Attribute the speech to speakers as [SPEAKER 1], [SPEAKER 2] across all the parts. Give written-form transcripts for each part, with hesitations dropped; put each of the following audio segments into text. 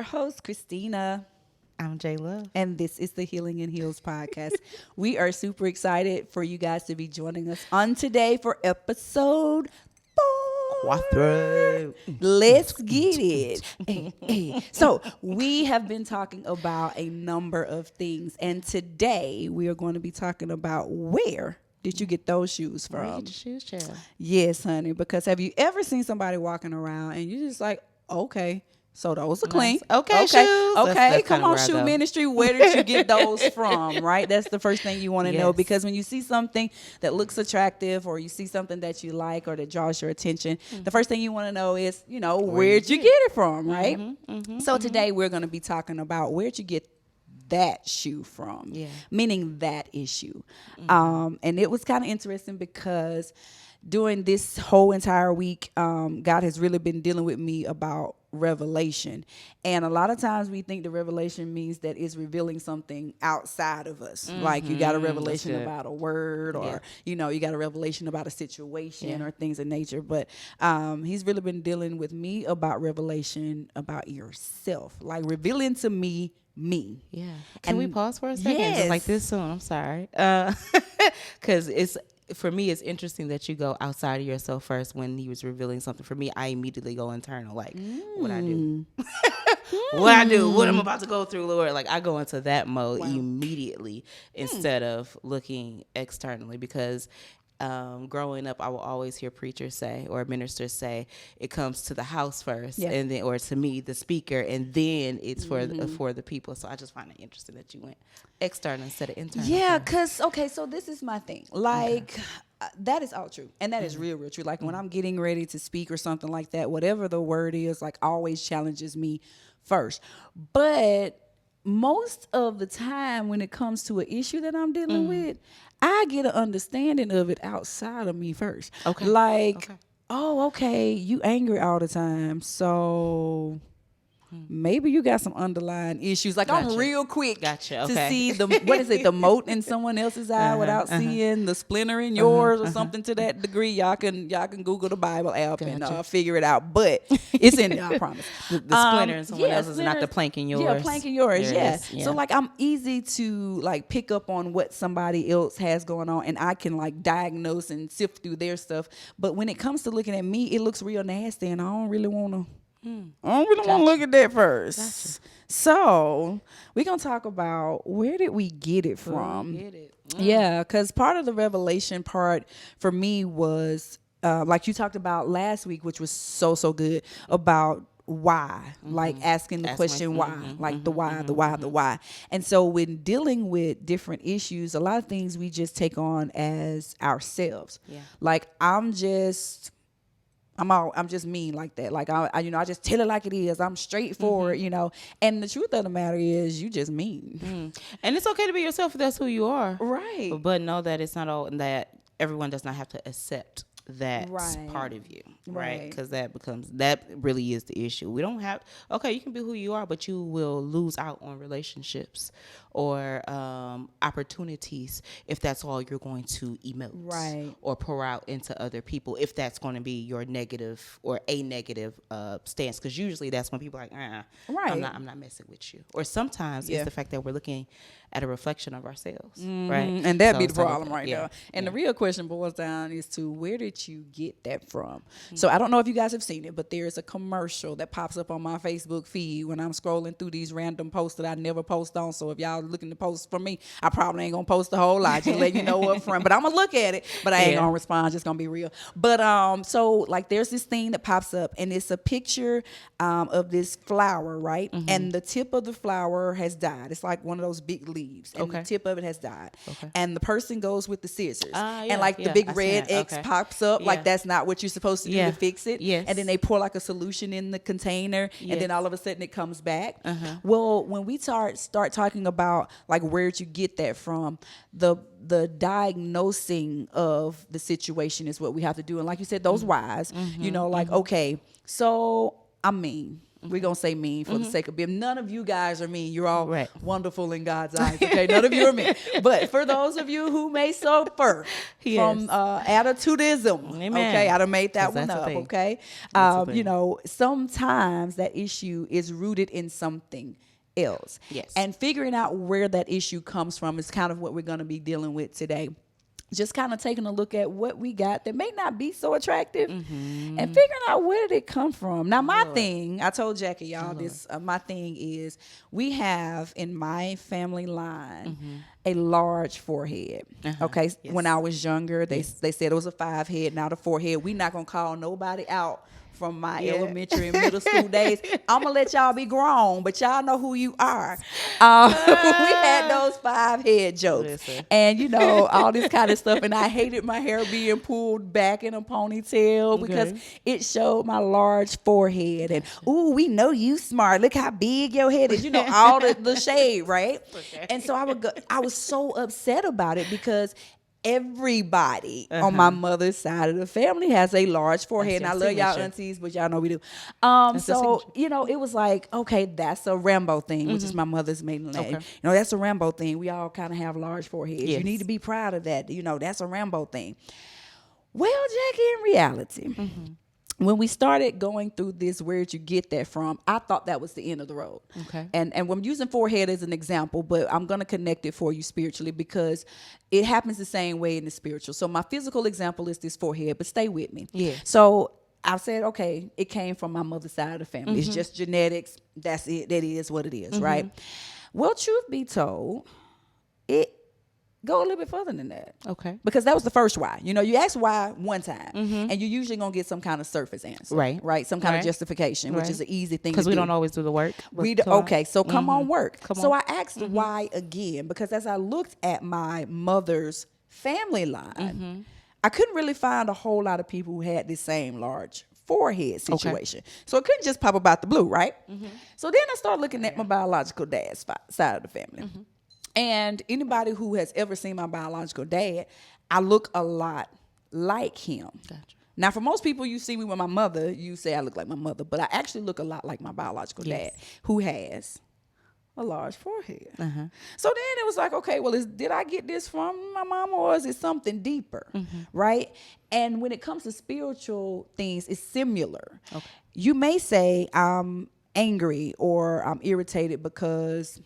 [SPEAKER 1] host, Christina.
[SPEAKER 2] I'm Jay Love.
[SPEAKER 1] And this is the Healing and Heals podcast. We are super excited for you guys to be joining us on today for episode 4. Let's get it. So we have been talking about a number of things. And today we are going to be talking about where did you get those shoes from?
[SPEAKER 2] Where you get the shoes, child?
[SPEAKER 1] Yes, honey. Because have you ever seen somebody walking around and you're just like, okay, so those are clean.
[SPEAKER 2] Okay, shoes.
[SPEAKER 1] Okay,
[SPEAKER 2] That's
[SPEAKER 1] come on, shoe ministry. Where did you get those from? Right? That's the first thing you want to know, because when you see something that looks attractive, or you see something that you like or that draws your attention, the first thing you want to know is, where'd you get it from, right? So today we're going to be talking about where'd you get that shoe from, meaning that issue. And it was kind of interesting because during this whole entire week, God has really been dealing with me about revelation. And a lot of times we think the revelation means that it's revealing something outside of us. Like you got a revelation about a word, or, you got a revelation about a situation or things of nature. But he's really been dealing with me about revelation about yourself, like revealing to me.
[SPEAKER 2] Yeah. Can we pause for a second?
[SPEAKER 1] Yes.
[SPEAKER 2] Just like this soon. I'm sorry. Because for me, it's interesting that you go outside of yourself first when he was revealing something. For me, I immediately go internal, like what I do. What I'm about to go through, Lord. Like I go into that mode immediately instead of looking externally, because growing up, I will always hear preachers say or ministers say it comes to the house first, and then, or to me, the speaker, and then it's for the people. So I just find it interesting that you went external instead of internal.
[SPEAKER 1] Yeah, because so this is my thing. Like that is all true, and that is real true. Like when I'm getting ready to speak or something like that, whatever the word is, like always challenges me first. But most of the time when it comes to an issue that I'm dealing with, I get an understanding of it outside of me first.
[SPEAKER 2] Okay.
[SPEAKER 1] Like, okay, you angry all the time, so maybe you got some underlying issues. Like I'm real quick to see the mote in someone else's eye without seeing the splinter in yours or something to that degree. Y'all can Google the Bible app and figure it out. But it's in there, I promise.
[SPEAKER 2] The splinter in someone else's, not the plank in yours.
[SPEAKER 1] Yeah, plank in yours. Yeah.
[SPEAKER 2] Yeah.
[SPEAKER 1] So like I'm easy to like pick up on what somebody else has going on, and I can like diagnose and sift through their stuff. But when it comes to looking at me, it looks real nasty, and I don't really want to. I don't really want to look at that first. So we're going to talk about where did we get it from? Yeah, because part of the revelation part for me was, like you talked about last week, which was so good, about why, like asking the question why, like the why. And so when dealing with different issues, a lot of things we just take on as ourselves. Yeah. Like I'm just mean like that. Like I just tell it like it is. I'm straightforward, And the truth of the matter is, you just mean.
[SPEAKER 2] And it's okay to be yourself if that's who you are,
[SPEAKER 1] right?
[SPEAKER 2] But know that it's not all, and that everyone does not have to accept that part of you, right? Because that really is the issue. We don't have, you can be who you are, but you will lose out on relationships or opportunities if that's all you're going to emote or pour out into other people, if that's going to be your negative or a negative stance. Because usually that's when people are like, I'm not messing with you. Or sometimes it's the fact that we're looking at a reflection of ourselves, right?
[SPEAKER 1] And that'd be the problem right now. And the real question boils down is to, where did you get that from? So I don't know if you guys have seen it, but there's a commercial that pops up on my Facebook feed when I'm scrolling through these random posts that I never post on. So if y'all looking to post for me, I probably ain't gonna post the whole lot, just let you know up front. But I'm gonna look at it, but I ain't gonna respond, just gonna be real. But so like there's this thing that pops up, and it's a picture of this flower, right? And the tip of the flower has died. It's like one of those big leaves, and the tip of it has died. And the person goes with the scissors, and like the big red X pops up, like that's not what you're supposed to do to fix it. And then they pour like a solution in the container, and then all of a sudden it comes back. Well, when we start talking about like where'd you get that from, the diagnosing of the situation is what we have to do. And like you said, those whys, like, okay, so I'm mean. We're going to say mean for the sake of being. None of you guys are mean. You're all
[SPEAKER 2] Right.
[SPEAKER 1] wonderful in God's eyes. Okay, none of you are mean. But for those of you who may suffer from attitudism,
[SPEAKER 2] Amen.
[SPEAKER 1] okay, I done made that
[SPEAKER 2] 'Cause
[SPEAKER 1] one
[SPEAKER 2] that's a
[SPEAKER 1] up,
[SPEAKER 2] thing.
[SPEAKER 1] okay?
[SPEAKER 2] That's a thing.
[SPEAKER 1] You know, sometimes that issue is rooted in something else.
[SPEAKER 2] Yes.
[SPEAKER 1] And figuring out where that issue comes from is kind of what we're going to be dealing with today. Just kind of taking a look at what we got that may not be so attractive and figuring out where did it come from. Now, my thing, I told Jackie, y'all, my thing is we have in my family line a large forehead. Okay.
[SPEAKER 2] Yes.
[SPEAKER 1] When I was younger, they said it was a 5-head, now the 4-head. We not going to call nobody out from my elementary and middle school days. I'm going to let y'all be grown, but y'all know who you are. We had those 5-head jokes.
[SPEAKER 2] Listen.
[SPEAKER 1] And, you know, all this kind of stuff. And I hated my hair being pulled back in a ponytail because it showed my large forehead. And, ooh, we know you smart. Look how big your head is. You know, all the shade, right? Okay. And so I was so upset about it because everybody on my mother's side of the family has a large forehead. And I love y'all aunties, but y'all know we do. So, you know, it was like, okay, that's a Rambo thing, which is my mother's maiden name. You know, that's a Rambo thing. We all kind of have large foreheads. Yes. You need to be proud of that. You know, that's a Rambo thing. Well, Jackie, in reality, when we started going through this, where'd you get that from? I thought that was the end of the road. Okay. And I'm using forehead as an example, but I'm going to connect it for you spiritually because it happens the same way in the spiritual. So my physical example is this forehead, but stay with me. Yeah. So I said, okay, it came from my mother's side of the family. It's just genetics. That's it. That is what it is, right? Well, truth be told, it go a little bit further than that. Okay. Because that was the first why. You know, you ask why one time, and you're usually going to get some kind of surface answer. Right. Right? Some kind of justification, which is an easy thing to do.
[SPEAKER 2] Because we don't always do the work.
[SPEAKER 1] Okay, so come on, work. So I asked why again, because as I looked at my mother's family line, I couldn't really find a whole lot of people who had this same large forehead situation. So it couldn't just pop up out the blue, right? So then I started looking at my biological dad's side of the family. And anybody who has ever seen my biological dad, I look a lot like him. Gotcha. Now, for most people, you see me with my mother, you say I look like my mother, but I actually look a lot like my biological dad, who has a large forehead. So then it was like, okay, well, did I get this from my mom or is it something deeper, right? And when it comes to spiritual things, it's similar. Okay. You may say I'm angry or I'm irritated because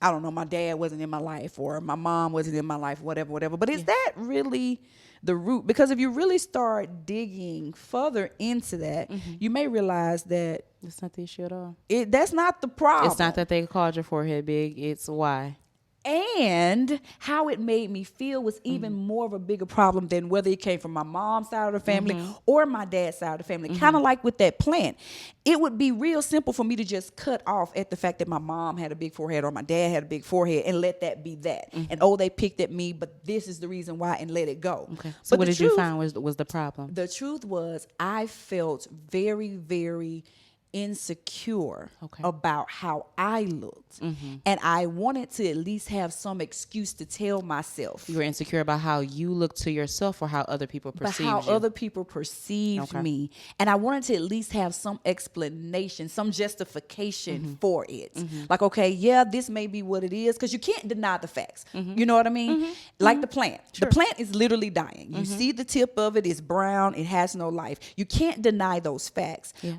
[SPEAKER 1] I don't know, my dad wasn't in my life or my mom wasn't in my life, whatever. But is that really the root? Because if you really start digging further into that, you may realize that
[SPEAKER 2] that's not the issue at all.
[SPEAKER 1] That's not the problem.
[SPEAKER 2] It's not that they called your forehead big. It's why.
[SPEAKER 1] And how it made me feel was even more of a bigger problem than whether it came from my mom's side of the family or my dad's side of the family. Kind of like with that plant. It would be real simple for me to just cut off at the fact that my mom had a big forehead or my dad had a big forehead and let that be that. And they picked at me, but this is the reason why, and let it go. Okay.
[SPEAKER 2] So what did you find was the problem?
[SPEAKER 1] The truth was I felt very, very insecure about how I looked. And I wanted to at least have some excuse to tell myself.
[SPEAKER 2] You were insecure about how you looked to yourself or how other people perceived you?
[SPEAKER 1] How other people perceived me. And I wanted to at least have some explanation, some justification for it. Like, okay, yeah, this may be what it is, because you can't deny the facts. You know what I mean? Like the plant. Sure. The plant is literally dying. You see the tip of it, it's brown, it has no life. You can't deny those facts. Yeah.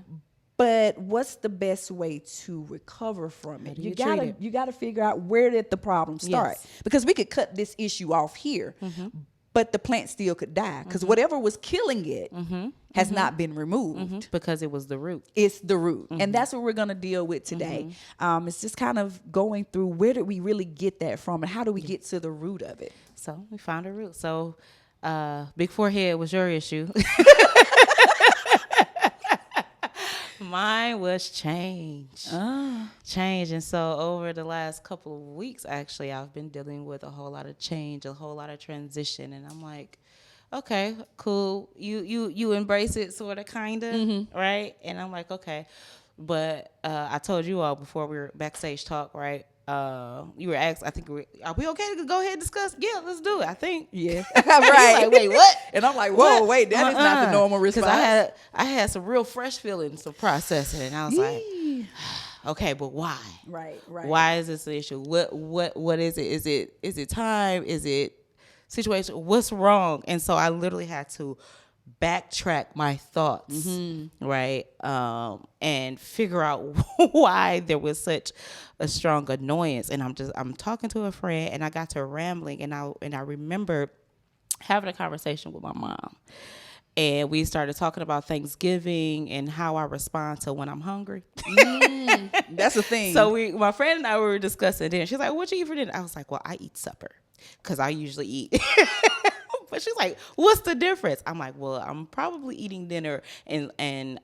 [SPEAKER 1] But what's the best way to recover from it? You gotta figure out where did the problem start. Because we could cut this issue off here, but the plant still could die because whatever was killing it has not been removed.
[SPEAKER 2] Because it was the root.
[SPEAKER 1] It's the root. And that's what we're gonna deal with today. It's just kind of going through where did we really get that from and how do we get to the root of it?
[SPEAKER 2] So we found a root. So big forehead was your issue. Mine was change. Change. And so over the last couple of weeks, actually, I've been dealing with a whole lot of change, a whole lot of transition. And I'm like, okay, cool. You embrace it sort of, kind of, right? And I'm like, okay. But I told you all before we were backstage talk, right? you were asked, I think, are we okay to go ahead and discuss? Yeah, let's do it. I think.
[SPEAKER 1] Yeah. Right.
[SPEAKER 2] Like, wait, what?
[SPEAKER 1] And I'm like, whoa, wait, that is not the normal response.
[SPEAKER 2] Because I had some real fresh feelings of processing, and I was like, okay, but why?
[SPEAKER 1] Right.
[SPEAKER 2] Why is this an issue? What is it? Is it time? Is it situation? What's wrong? And so I literally had to backtrack my thoughts, right? And figure out why there was such a strong annoyance. And I'm talking to a friend, and I got to rambling, and I remember having a conversation with my mom. And we started talking about Thanksgiving and how I respond to when I'm hungry.
[SPEAKER 1] That's a thing.
[SPEAKER 2] So my friend and I were discussing dinner. She's like, "What you eat for dinner?" I was like, "Well, I eat supper because I usually eat." But she's like, "What's the difference?" I'm like, "Well, I'm probably eating dinner and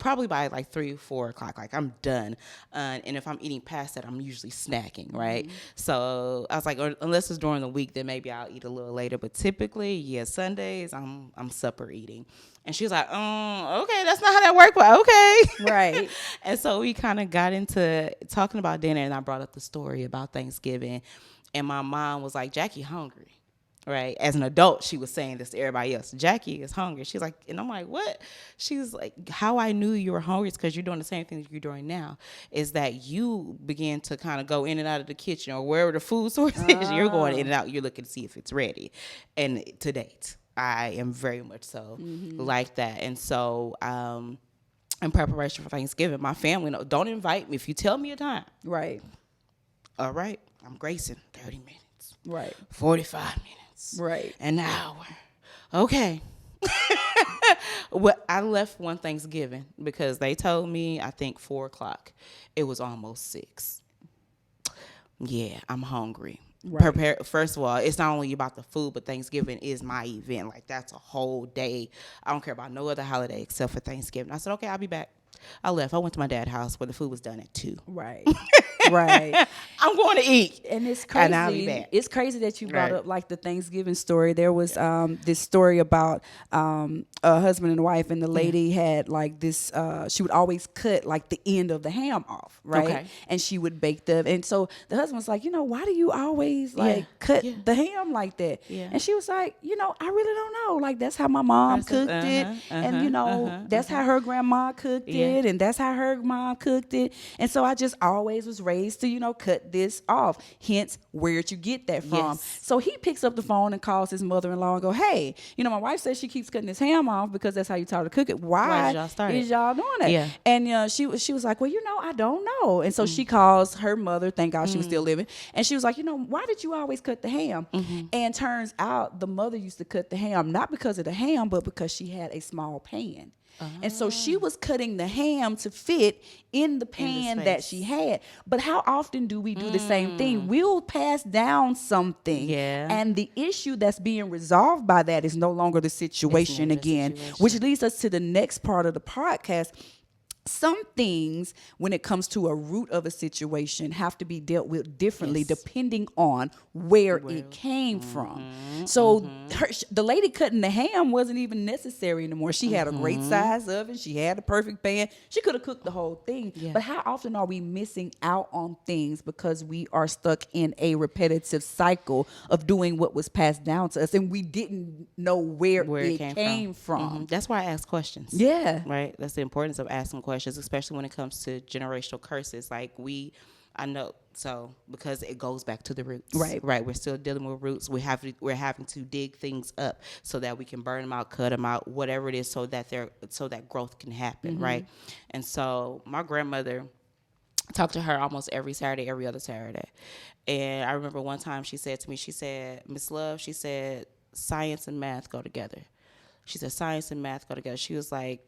[SPEAKER 2] probably by like 3 or 4 o'clock. Like I'm done. And if I'm eating past that, I'm usually snacking, right?" So I was like, unless it's during the week, then maybe I'll eat a little later. But typically, Sundays I'm supper eating. And she was like, okay, that's not how that works, but okay.
[SPEAKER 1] Right.
[SPEAKER 2] And so we kind of got into talking about dinner, and I brought up the story about Thanksgiving. And my mom was like, "Jackie hungry." Right. As an adult, she was saying this to everybody else. "Jackie is hungry." She's like, and I'm like, "What?" She's like, "How I knew you were hungry is because you're doing the same thing that you're doing now. Is that you began to kind of go in and out of the kitchen or wherever the food source is. You're going in and out. You're looking to see if it's ready." And to date, I am very much so like that. And so, in preparation for Thanksgiving, my family, don't invite me. If you tell me a time.
[SPEAKER 1] Right.
[SPEAKER 2] All right. I'm gracing 30 minutes.
[SPEAKER 1] Right.
[SPEAKER 2] 45 minutes.
[SPEAKER 1] Right.
[SPEAKER 2] An hour. Okay. Well, I left one Thanksgiving because they told me, I think 4 o'clock. It was almost 6. Yeah, I'm hungry. Right. First of all, it's not only about the food, but Thanksgiving is my event. Like, that's a whole day. I don't care about no other holiday except for Thanksgiving. I said, okay, I'll be back. I left. I went to my dad's house where the food was done at 2.
[SPEAKER 1] Right. Right.
[SPEAKER 2] I'm going to eat.
[SPEAKER 1] And it's crazy.
[SPEAKER 2] And I'll be back.
[SPEAKER 1] It's crazy that you brought up like the Thanksgiving story. There was this story about a husband and wife, and the lady had like this, she would always cut like the end of the ham off, right? Okay. And she would bake and so the husband was like, why do you always like cut the ham like that? Yeah. And she was like, I really don't know. Like, that's how my mom cooked it. And that's how her grandma cooked it. And that's how her mom cooked it. And so I just always was raised to, cut this off. Hence, where'd you get that from? Yes. So he picks up the phone and calls his mother-in-law and go, "Hey, my wife says she keeps cutting this ham off because that's how you taught her to cook it. Why is y'all doing that?" Yeah. And she was like, "Well, I don't know." And so she calls her mother. Thank God she was still living. And she was like, "Why did you always cut the ham?" And turns out the mother used to cut the ham not because of the ham, but because she had a small pan. And so she was cutting the ham to fit in the pan that she had. But how often do we do the same thing? We'll pass down something. And the issue that's being resolved by that is no longer the situation again, which leads us to the next part of the podcast. Some things, when it comes to a root of a situation, have to be dealt with differently depending on where it came from. So the lady cutting the ham wasn't even necessary anymore. She had a great size oven. She had a perfect pan. She could have cooked the whole thing. Yeah. But how often are we missing out on things because we are stuck in a repetitive cycle of doing what was passed down to us and we didn't know where it came from.
[SPEAKER 2] That's why I ask questions.
[SPEAKER 1] Yeah.
[SPEAKER 2] Right? That's the importance of asking questions, especially when it comes to generational curses. Like I know, so because it goes back to the roots. Right. We're still dealing with roots. We're having to dig things up so that we can burn them out, cut them out, whatever it is, so that growth can happen. Right. And so my grandmother, talked to her almost every Saturday, every other Saturday. And I remember one time she said to me, she said, "Miss Love," she said, "science and math go together." She said, "Science and math go together." She was like,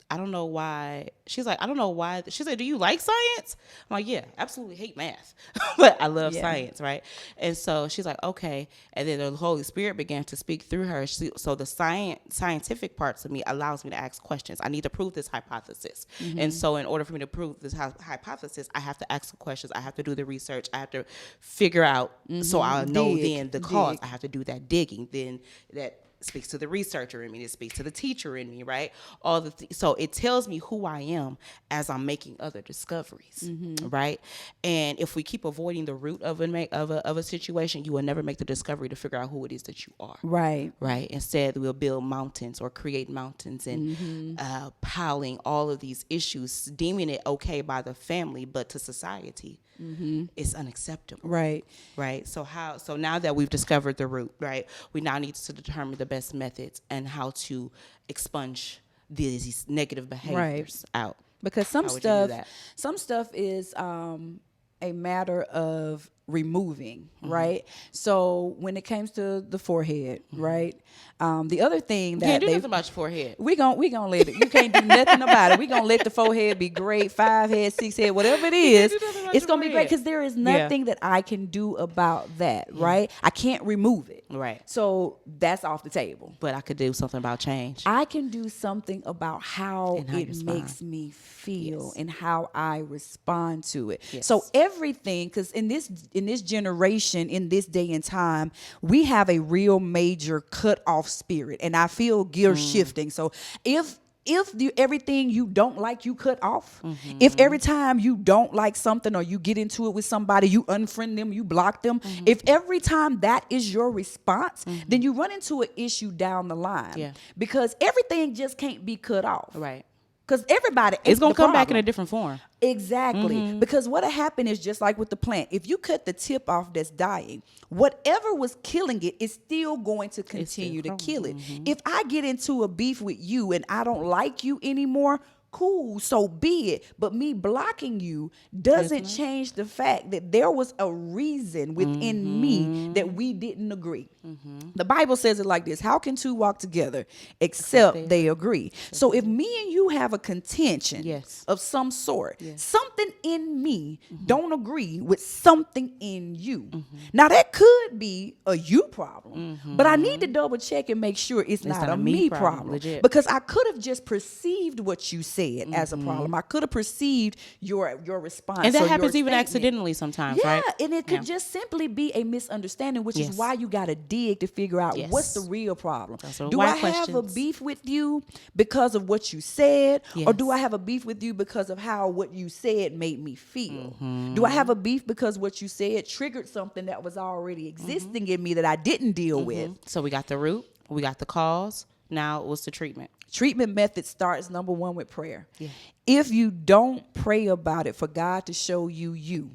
[SPEAKER 2] "I don't know why." She's like, "I don't know why." She said, "Do you like science?" I'm like, "Yeah, absolutely hate math, but I love science," right? And so she's like, "Okay." And then the Holy Spirit began to speak through her. So the scientific parts of me allows me to ask questions. I need to prove this hypothesis. And so in order for me to prove this hypothesis, I have to ask some questions. I have to do the research. I have to figure out so I'll know then the cause. I have to do that digging. Then that speaks to the researcher in me. It speaks to the teacher in me, right? So it tells me who I am as I'm making other discoveries, right? And if we keep avoiding the root of a situation, you will never make the discovery to figure out who it is that you are.
[SPEAKER 1] Right.
[SPEAKER 2] Right. Instead, we'll build mountains or create mountains and piling all of these issues, deeming it okay by the family, but to society, it's unacceptable.
[SPEAKER 1] Right.
[SPEAKER 2] Right. So now that we've discovered the root, right, we now need to determine the best methods and how to expunge these negative behaviors out.
[SPEAKER 1] Because some stuff is a matter of removing, right? So when it comes to the forehead, right? The other thing that
[SPEAKER 2] can't do nothing about your forehead.
[SPEAKER 1] We gonna let it. You can't do nothing about it. We gonna let the forehead be great, 5 head, 6 head, whatever it is. It's gonna be great because there is nothing that I can do about that, right? I can't remove it,
[SPEAKER 2] right?
[SPEAKER 1] So that's off the table.
[SPEAKER 2] But I could do something about change.
[SPEAKER 1] I can do something about how it makes me feel and how I respond to it. Yes. So everything, because in this generation, in this day and time, we have a real major cut off spirit, and I feel gear shifting. So if everything you don't like, you cut off. If every time you don't like something or you get into it with somebody, you unfriend them, you block them. If every time that is your response, then you run into an issue down the line. Yeah. Because everything just can't be cut off.
[SPEAKER 2] Right.
[SPEAKER 1] Because everybody,
[SPEAKER 2] it's going to come back in a different form.
[SPEAKER 1] Exactly. Because what happened is just like with the plant. If you cut the tip off that's dying, whatever was killing it is still going to continue to kill it. If I get into a beef with you and I don't like you anymore, cool, so be it. But me blocking you doesn't change the fact that there was a reason within me that we didn't agree. The Bible says it like this: how can two walk together except they agree? So if me and you have a contention of some sort, something in me don't agree with something in you. Now that could be a you problem, but I need to double check and make sure it's not a me problem. Because I could have just perceived what you said as a problem. I could have perceived your response.
[SPEAKER 2] And that happens even accidentally sometimes, right?
[SPEAKER 1] Yeah, and it could just simply be a misunderstanding, which is why you got to dig to figure out what's the real problem. Do I have a beef with you because of what you said? Or do I have a beef with you because of how what you said made me feel? Do I have a beef because what you said triggered something that was already existing in me that I didn't deal with?
[SPEAKER 2] So we got the root, we got the cause. Now what's the treatment?
[SPEAKER 1] Treatment method starts, number one, with prayer. If you don't pray about it for God to show you,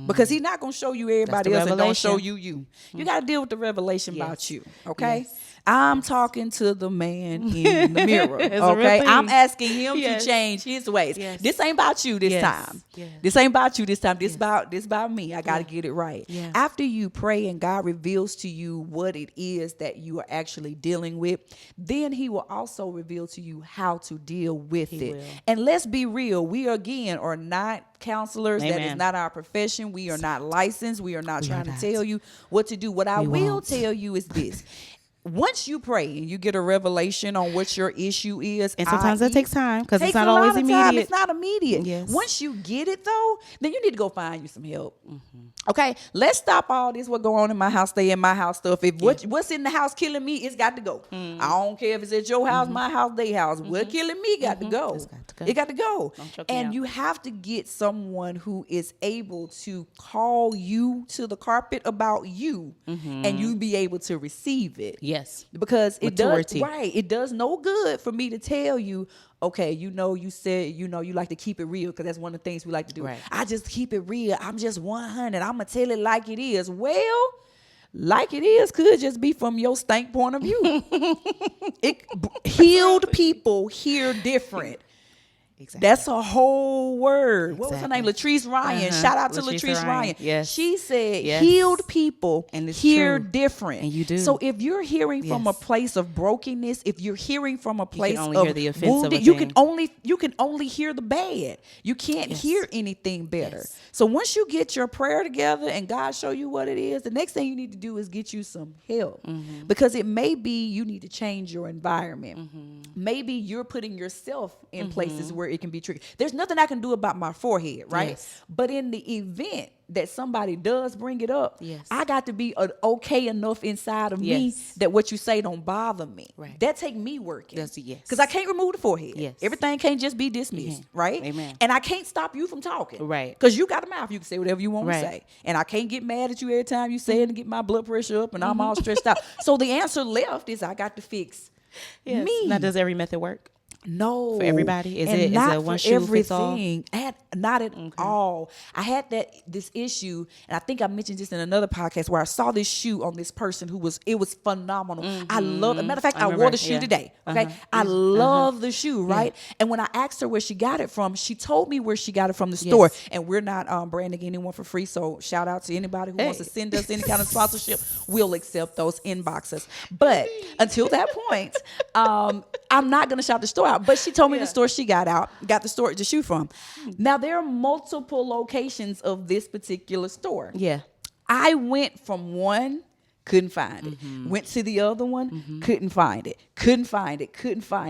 [SPEAKER 1] because he's not going to show you everybody else and don't show you. You got to deal with the revelation about you, okay? I'm talking to the man in the mirror, okay? I'm asking him to change his ways. This ain't about you this time. This ain't about you this time. This about me. I got to get it right. After you pray and God reveals to you what it is that you are actually dealing with, then he will also reveal to you how to deal with it. And let's be real, we again are not counselors. Amen. That is not our profession. We are not licensed. We are not trying to tell you what to do. What I will tell you is this: once you pray and you get a revelation on what your issue is,
[SPEAKER 2] and sometimes that takes time because it's not always immediate.
[SPEAKER 1] It's not immediate. Once you get it though, then you need to go find you some help. Okay, let's stop all this. What go on in my house, stay in my house stuff. If what's in the house killing me, it's got to go. I don't care if it's at your house, my house, their house. What killing me got to go. It got to go. And you have to get someone who is able to call you to the carpet about you, and you be able to receive it.
[SPEAKER 2] Yes,
[SPEAKER 1] because it does no good for me to tell you, okay, you said, you like to keep it real, because that's one of the things we like to do. I just keep it real. I'm just 100. I'm going to tell it like it is. Well, like it is could just be from your stank point of view. Healed people hear different. Exactly. That's a whole word. What was her name? Latrice Ryan. Shout out to Latrice Ryan. Yes. She said healed people hear different. And you do. So if you're hearing from a place of brokenness, if you're hearing from a place of wounded, you can only hear the bad. You can't hear anything better. So once you get your prayer together and God show you what it is, the next thing you need to do is get you some help. Because it may be you need to change your environment. Maybe you're putting yourself in places where it can be tricky. There's nothing I can do about my forehead, right?
[SPEAKER 2] Yes.
[SPEAKER 1] But in the event that somebody does bring it up,
[SPEAKER 2] Yes.
[SPEAKER 1] I got to be okay enough inside of me
[SPEAKER 2] Yes.
[SPEAKER 1] that what you say don't bother me.
[SPEAKER 2] Right.
[SPEAKER 1] That take me working.
[SPEAKER 2] Yes.
[SPEAKER 1] Because I can't remove the forehead.
[SPEAKER 2] Yes.
[SPEAKER 1] Everything can't just be dismissed, right?
[SPEAKER 2] Amen.
[SPEAKER 1] And I can't stop you from talking.
[SPEAKER 2] Right.
[SPEAKER 1] Because you got a mouth. You can say whatever you want
[SPEAKER 2] Right.
[SPEAKER 1] to say. And I can't get mad at you every time you say it and get my blood pressure up and I'm all stressed out. So the answer left is I got to fix me.
[SPEAKER 2] Now, does every method work?
[SPEAKER 1] No.
[SPEAKER 2] For everybody? Is
[SPEAKER 1] and
[SPEAKER 2] it
[SPEAKER 1] not
[SPEAKER 2] one
[SPEAKER 1] for
[SPEAKER 2] shoe fits all?
[SPEAKER 1] everything. Not at all. I had this issue, and I think I mentioned this in another podcast where I saw this shoe on this person who was phenomenal. I love it. Matter of fact, I wore the shoe today. Okay. I love the shoe, right? And when I asked her where she got it from, she told me where she got it from the store. And we're not branding anyone for free. So shout out to anybody who wants to send us any kind of sponsorship. We'll accept those inboxes. But until that point, I'm not gonna shout the store out. But she told me the store she got the shoe from. Now there are multiple locations of this particular store.
[SPEAKER 2] Yeah.
[SPEAKER 1] I went from one, couldn't find it. Went to the other one, couldn't find it. Couldn't find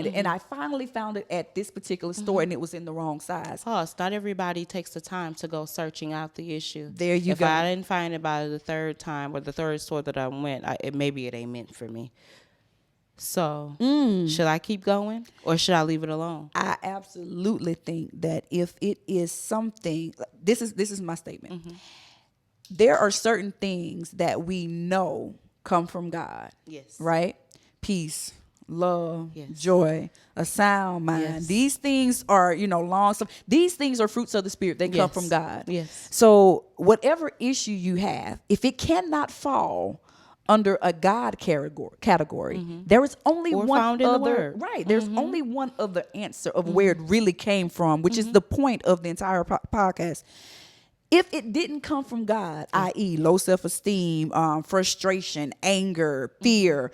[SPEAKER 1] it. And I finally found it at this particular store, and it was in the wrong size.
[SPEAKER 2] Plus, not everybody takes the time to go searching out the issue.
[SPEAKER 1] There you
[SPEAKER 2] if
[SPEAKER 1] go.
[SPEAKER 2] If I didn't find it by the third time or the third store that I went, maybe it ain't meant for me. So, should I keep going or should I leave it alone?
[SPEAKER 1] I absolutely think that if it is something, this is my statement. There are certain things that we know come from God.
[SPEAKER 2] Yes.
[SPEAKER 1] Right? Peace, love,
[SPEAKER 2] Yes.
[SPEAKER 1] joy, a sound mind.
[SPEAKER 2] Yes.
[SPEAKER 1] These things are, these things are fruits of the Spirit. They come from God.
[SPEAKER 2] Yes.
[SPEAKER 1] So whatever issue you have, if it cannot fall under a God category, there is only
[SPEAKER 2] Or
[SPEAKER 1] one
[SPEAKER 2] found in the
[SPEAKER 1] other
[SPEAKER 2] Word.
[SPEAKER 1] right. There's only one other answer of where it really came from, which is the point of the entire podcast. If it didn't come from God, i.e., low self-esteem, frustration, anger, fear,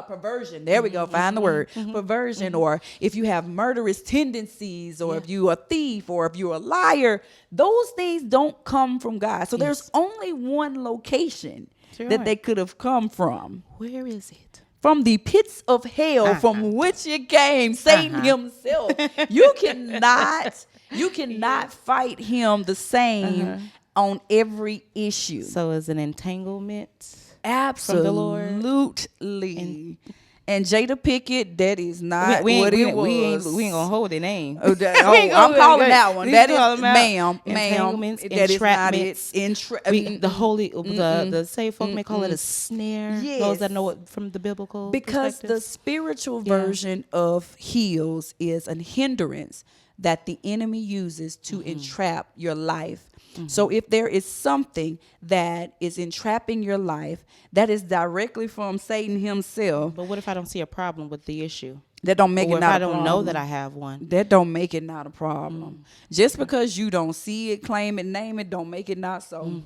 [SPEAKER 1] perversion. There we go. Find the word. Perversion, or if you have murderous tendencies, or if you're a thief, or if you're a liar, those things don't come from God. So there's only one location that they could have come from.
[SPEAKER 2] Where is it?
[SPEAKER 1] From the pits of hell from which it came, Satan himself. You cannot fight him the same on every issue.
[SPEAKER 2] So is an entanglement
[SPEAKER 1] Absolutely. And Jada Pickett, that is not what it was.
[SPEAKER 2] We ain't gonna hold their name.
[SPEAKER 1] I'm calling that one. That is, ma'am.
[SPEAKER 2] Entanglements,
[SPEAKER 1] That is not it.
[SPEAKER 2] The saved folk may call it a snare.
[SPEAKER 1] Yes.
[SPEAKER 2] Those that know it from the biblical
[SPEAKER 1] Because the
[SPEAKER 2] perspective.
[SPEAKER 1] spiritual version of heels is a hindrance that the enemy uses to entrap your life. So if there is something that is entrapping your life that is directly from Satan himself,
[SPEAKER 2] But what if I don't see a problem with the issue?
[SPEAKER 1] that don't make
[SPEAKER 2] Or
[SPEAKER 1] it
[SPEAKER 2] if
[SPEAKER 1] not
[SPEAKER 2] I
[SPEAKER 1] a problem.
[SPEAKER 2] don't know that I have one?
[SPEAKER 1] That don't make it not a problem. Just because you don't see it, claim it, name it, don't make it not so.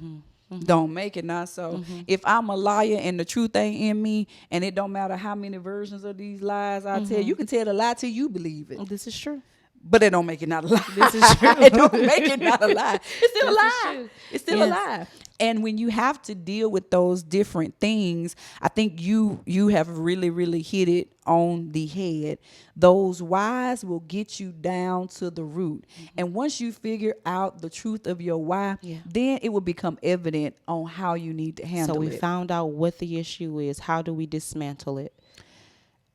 [SPEAKER 1] Don't make it not so. If I'm a liar and the truth ain't in me, and it don't matter how many versions of these lies I tell, you can tell the lie till you believe it.
[SPEAKER 2] This is true.
[SPEAKER 1] But it don't make it not a lie.
[SPEAKER 2] This is true.
[SPEAKER 1] It don't make it not a lie. It's still a
[SPEAKER 2] This is
[SPEAKER 1] lie.
[SPEAKER 2] true.
[SPEAKER 1] It's still a lie. And when you have to deal with those different things, I think you have really, really hit it on the head. Those whys will get you down to the root. And once you figure out the truth of your why, then it will become evident on how you need to handle it.
[SPEAKER 2] So we found out what the issue is. How do we dismantle it?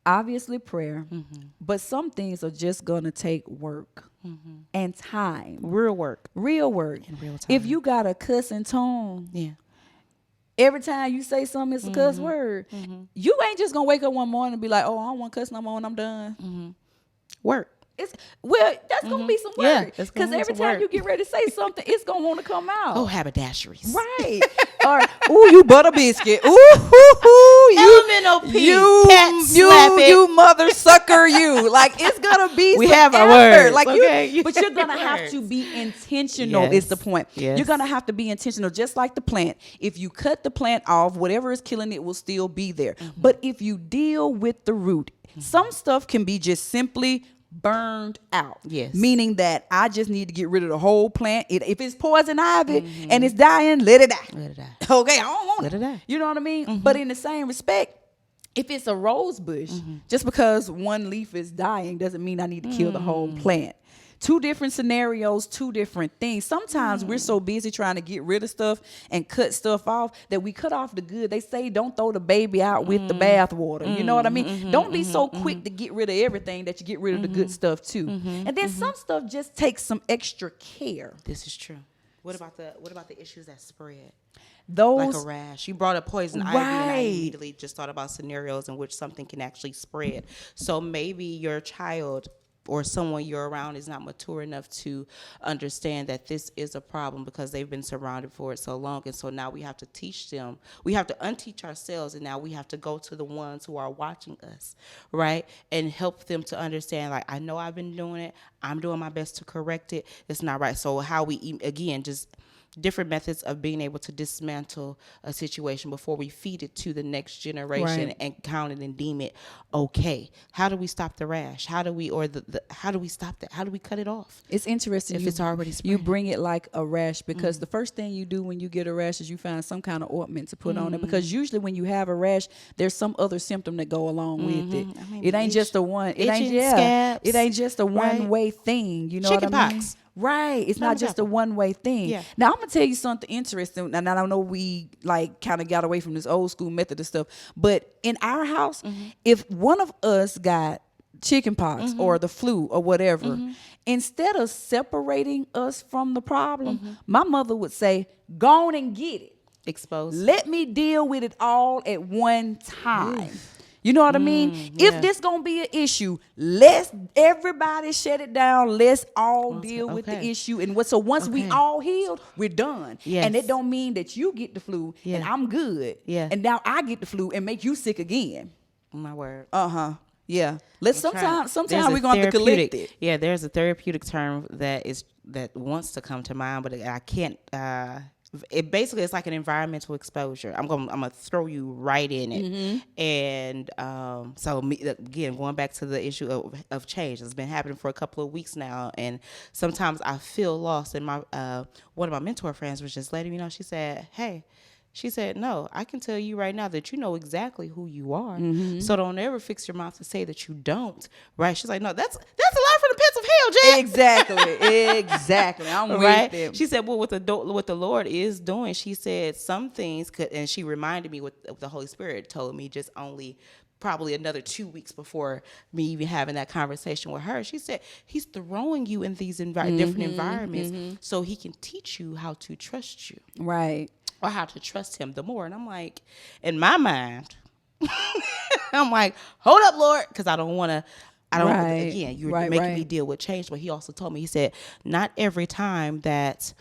[SPEAKER 1] Obviously prayer, but some things are just going to take work and time.
[SPEAKER 2] Real work.
[SPEAKER 1] Real work.
[SPEAKER 2] In real time.
[SPEAKER 1] If you got a cussing tongue,
[SPEAKER 2] Yeah.
[SPEAKER 1] every time you say something, it's a cuss word. You ain't just going to wake up one morning and be like, oh, I don't want to cuss no more and I'm done.
[SPEAKER 2] Work.
[SPEAKER 1] That's going to be some
[SPEAKER 2] Yeah,
[SPEAKER 1] work.
[SPEAKER 2] it's gonna
[SPEAKER 1] Because
[SPEAKER 2] be
[SPEAKER 1] every
[SPEAKER 2] some
[SPEAKER 1] time
[SPEAKER 2] work.
[SPEAKER 1] you get ready to say something, it's going to want to come out.
[SPEAKER 2] Oh, haberdasheries.
[SPEAKER 1] Right. Or, ooh, you butter biscuit. Ooh,
[SPEAKER 2] Elemental P. Cat slap it.
[SPEAKER 1] you mother sucker, you. Like, it's going to be
[SPEAKER 2] We
[SPEAKER 1] some
[SPEAKER 2] have our
[SPEAKER 1] effort.
[SPEAKER 2] words,
[SPEAKER 1] Like,
[SPEAKER 2] okay?
[SPEAKER 1] but you're going to have to be intentional is the point.
[SPEAKER 2] Yes.
[SPEAKER 1] You're going to have to be intentional, just like the plant. If you cut the plant off, whatever is killing it will still be there. But if you deal with the root, some stuff can be just simply burned out.
[SPEAKER 2] Yes.
[SPEAKER 1] Meaning that I just need to get rid of the whole plant. If it's poison ivy and it's dying, let it die.
[SPEAKER 2] Let it die.
[SPEAKER 1] Okay, I don't want
[SPEAKER 2] Let it die.
[SPEAKER 1] You know what I mean? But in the same respect, if it's a rose bush, just because one leaf is dying doesn't mean I need to kill the whole plant. Two different scenarios, two different things. Sometimes we're so busy trying to get rid of stuff and cut stuff off that we cut off the good. They say don't throw the baby out with the bath water. You know what I mean? Don't be so quick to get rid of everything that you get rid of the good stuff too. And then some stuff just takes some extra care.
[SPEAKER 2] This is true. What about the issues that spread?
[SPEAKER 1] Those,
[SPEAKER 2] like a rash. You brought up poison ivy, and I immediately just thought about scenarios in which something can actually spread. So maybe your child or someone you're around is not mature enough to understand that this is a problem because they've been surrounded for it so long. And so now we have to teach them. We have to unteach ourselves, and now we have to go to the ones who are watching us, right? And help them to understand, like, I know I've been doing it. I'm doing my best to correct it. It's not right. So how we, again, just different methods of being able to dismantle a situation before we feed it to the next generation and count it and deem it okay. How do we stop the rash? How do we, or how do we stop that? How do we cut it off?
[SPEAKER 1] It's interesting
[SPEAKER 2] if it's already spread.
[SPEAKER 1] You bring it like a rash, because the first thing you do when you get a rash is you find some kind of ointment to put on it, because usually when you have a rash, there's some other symptom that go along with it. I mean, it ain't just a one. It ain't just a one way thing. You know what I mean? Right. It's not just a one-way thing. Yeah. Now, I'm going to tell you something interesting. And I know we like kind of got away from this old school method of stuff. But in our house, if one of us got chicken pox or the flu or whatever, instead of separating us from the problem, my mother would say, go on and get it.
[SPEAKER 2] Exposed.
[SPEAKER 1] Let me deal with it all at one time. You know what I mean? Yeah. If this gonna be an issue, let's everybody shut it down. Let's all deal with the issue. And so once we all healed, we're done. Yes. And it don't mean that you get the flu and I'm good. Yeah. And now I get the flu and make you sick again.
[SPEAKER 2] My word.
[SPEAKER 1] Yeah. Sometimes we're going to collect it.
[SPEAKER 2] Yeah, there's a therapeutic term that wants to come to mind, but I can't. It basically, it's like an environmental exposure. I'm gonna throw you right in it. And again, going back to the issue of change, it's been happening for a couple of weeks now, and sometimes I feel lost. And my one of my mentor friends was just letting me know. She said, "Hey." She said, no, I can tell you right now that you know exactly who you are. So don't ever fix your mouth to say that you don't. Right? She's like, no, that's a lie from the pits of hell, Jack.
[SPEAKER 1] Exactly. I'm
[SPEAKER 2] right?
[SPEAKER 1] with them.
[SPEAKER 2] She said, well, what the Lord is doing, she said some things could, and she reminded me what the Holy Spirit told me just only probably another 2 weeks before me even having that conversation with her. She said, he's throwing you in these different environments so he can teach you how to trust you.
[SPEAKER 1] Right.
[SPEAKER 2] Or how to trust him the more. And I'm like, in my mind, I'm like, hold up, Lord, because I don't want to. Again, you're making me deal with change. But he also told me, he said, not every time that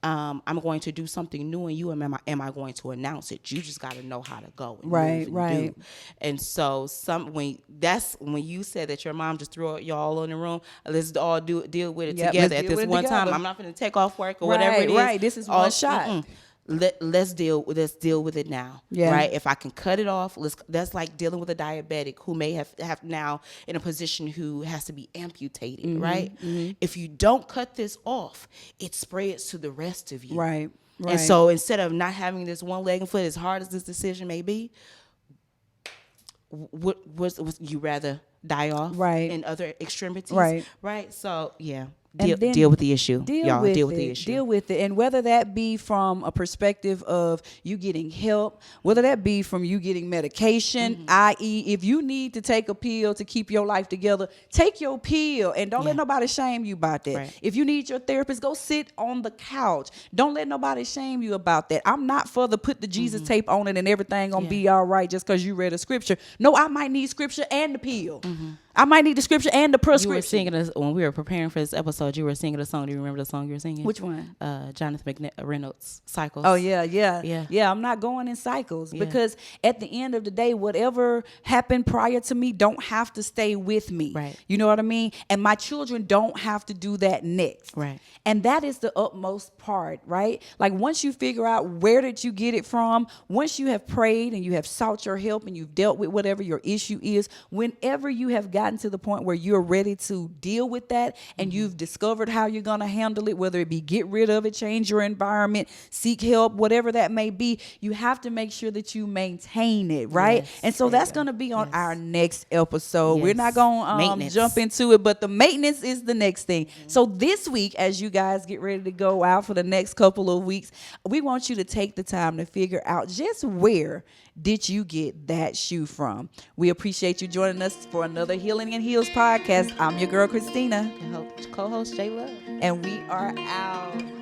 [SPEAKER 2] I'm going to do something new in you, am I going to announce it. You just got to know how to go and move and do. And so when you said that your mom just threw y'all in the room, let's all deal with it together at this one time. I'm not going to take off work or whatever it is.
[SPEAKER 1] Right, this is one shot.
[SPEAKER 2] Let's deal with it now. Yeah. Right. If I can cut it off, that's like dealing with a diabetic who may have now in a position who has to be amputated. Right. If you don't cut this off, it spreads to the rest of you.
[SPEAKER 1] Right.
[SPEAKER 2] And so instead of not having this one leg and foot, as hard as this decision may be, would you rather die off in other extremities? Right. So yeah. Deal with the issue. Deal with the issue.
[SPEAKER 1] Deal with it. And whether that be from a perspective of you getting help, whether that be from you getting medication, i.e. if you need to take a pill to keep your life together, take your pill and don't let nobody shame you about that. Right. If you need your therapist, go sit on the couch. Don't let nobody shame you about that. I'm not for the put the Jesus tape on it and everything gonna be all right just because you read a scripture. No, I might need scripture and the pill. I might need the scripture and the prescription.
[SPEAKER 2] You were singing when we were preparing for this episode. You were singing a song. Do you remember the song you were singing?
[SPEAKER 1] Which one?
[SPEAKER 2] Jonathan Reynolds, Cycles.
[SPEAKER 1] Oh yeah. I'm not going in cycles because at the end of the day, whatever happened prior to me don't have to stay with me.
[SPEAKER 2] Right.
[SPEAKER 1] You know what I mean? And my children don't have to do that next.
[SPEAKER 2] Right.
[SPEAKER 1] And that is the utmost part, right? Like once you figure out where did you get it from, once you have prayed and you have sought your help and you've dealt with whatever your issue is, whenever you have got gotten to the point where you're ready to deal with that and you've discovered how you're going to handle it, whether it be get rid of it, change your environment, seek help, whatever that may be, you have to make sure that you maintain it, right?
[SPEAKER 2] Yes,
[SPEAKER 1] and so that's going to be on our next episode. We're not going to jump into it, but the maintenance is the next thing. So this week, as you guys get ready to go out for the next couple of weeks, we want you to take the time to figure out just where did you get that shoe from. We appreciate you joining us for another Healing and Heals podcast. I'm your girl, Christina.
[SPEAKER 2] Co-host J Love.
[SPEAKER 1] And we are out.